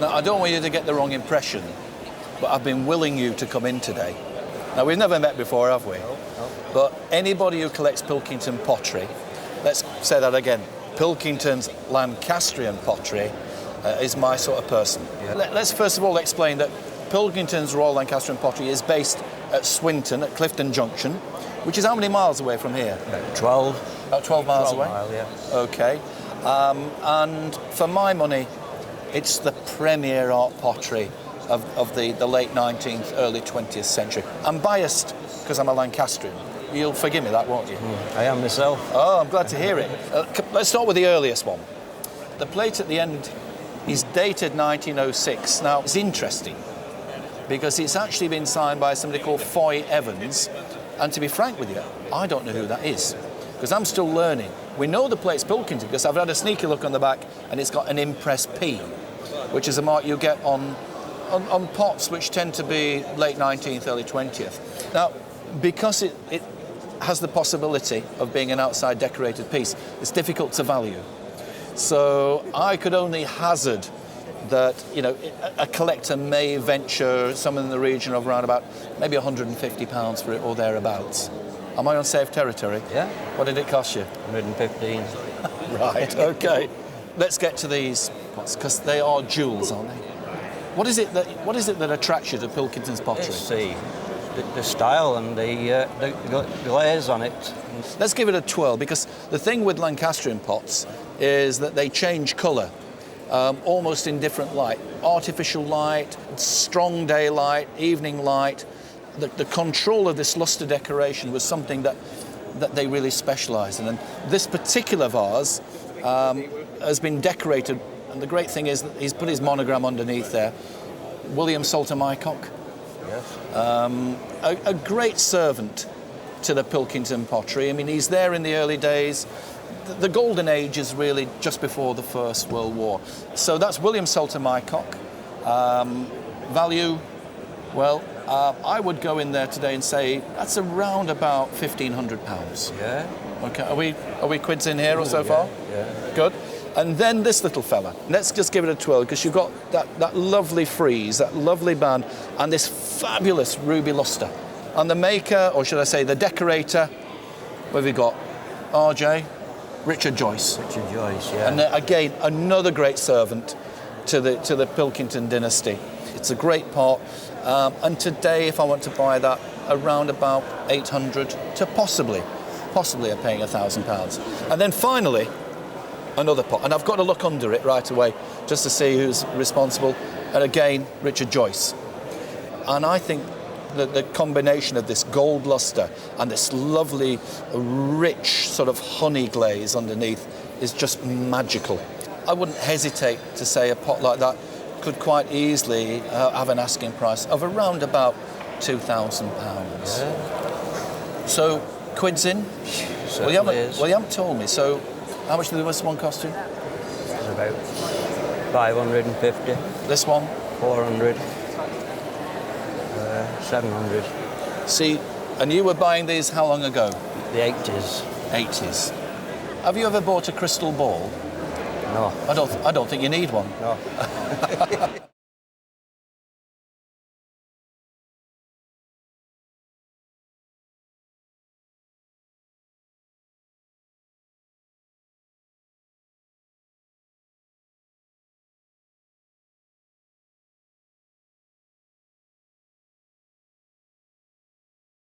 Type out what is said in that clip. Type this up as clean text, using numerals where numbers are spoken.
Now, I don't want you to get the wrong impression, but I've been willing you to come in today. Now, we've never met before, have we? No. But anybody who collects Pilkington pottery, let's say that again, Pilkington's Lancastrian pottery is my sort of person. Yeah. Let's first of all explain that Pilkington's Royal Lancastrian Pottery is based at Swinton, at Clifton Junction, which is how many miles away from here? About 12. About 12 miles away? Mile, yeah. Okay. And for my money, it's the premier art pottery of the late 19th, early 20th century. I'm biased because I'm a Lancastrian. You'll forgive me that, won't you? I am myself. Oh, I'm glad to hear it. Let's start with the earliest one. The plate at the end is dated 1906. Now, it's interesting because it's actually been signed by somebody called Foy Evans. And to be frank with you, I don't know who that is because I'm still learning. We know the plate's Pilkington because I've had a sneaky look on the back and it's got an Impress P, which is a mark you get on pots which tend to be late 19th, early 20th. Now, because it has the possibility of being an outside decorated piece, it's difficult to value. So I could only hazard that, you know, a collector may venture somewhere in the region of around about maybe £150 for it or thereabouts. Am I on safe territory? Yeah. What did it cost you? 115. Right, okay. Let's get to these pots because they are jewels, aren't they? What is it that attracts you to Pilkington's pottery? It's the style and the glaze on it. Let's give it a twirl because the thing with Lancastrian pots is that they change colour almost in different light. Artificial light, strong daylight, evening light. The control of this lustre decoration was something that they really specialised in. And this particular vase has been decorated, and the great thing is that he's put his monogram underneath there. William Sowerby. Yes. A great servant to the Pilkington pottery. I mean, he's there in the early days. The golden age is really just before the First World War. So that's William Sowerby. Value, well, I would go in there today and say that's around about £1,500. Yeah. Okay, are we quids in here or so far? Yeah. Good. And then this little fella. Let's just give it a twirl because you've got that lovely frieze, that lovely band, and this fabulous ruby lustre. And the maker, or should I say the decorator, what have we got? RJ, Richard Joyce. Richard Joyce, yeah. And again, another great servant to the Pilkington dynasty. It's a great pot. And today, if I want to buy that, around about 800 to possibly are paying £1,000. And then finally, another pot. And I've got to look under it right away just to see who's responsible. And again, Richard Joyce. And I think that the combination of this gold lustre and this lovely, rich sort of honey glaze underneath is just magical. I wouldn't hesitate to say a pot like that could quite easily have an asking price of around about £2,000. Yeah. So, quids in? Well, you haven't told me. So, how much did this one cost you? It's about 550. This one? 400. 700. See, and you were buying these how long ago? The 80s. 80s. Have you ever bought a crystal ball? No. I don't think you need one. No.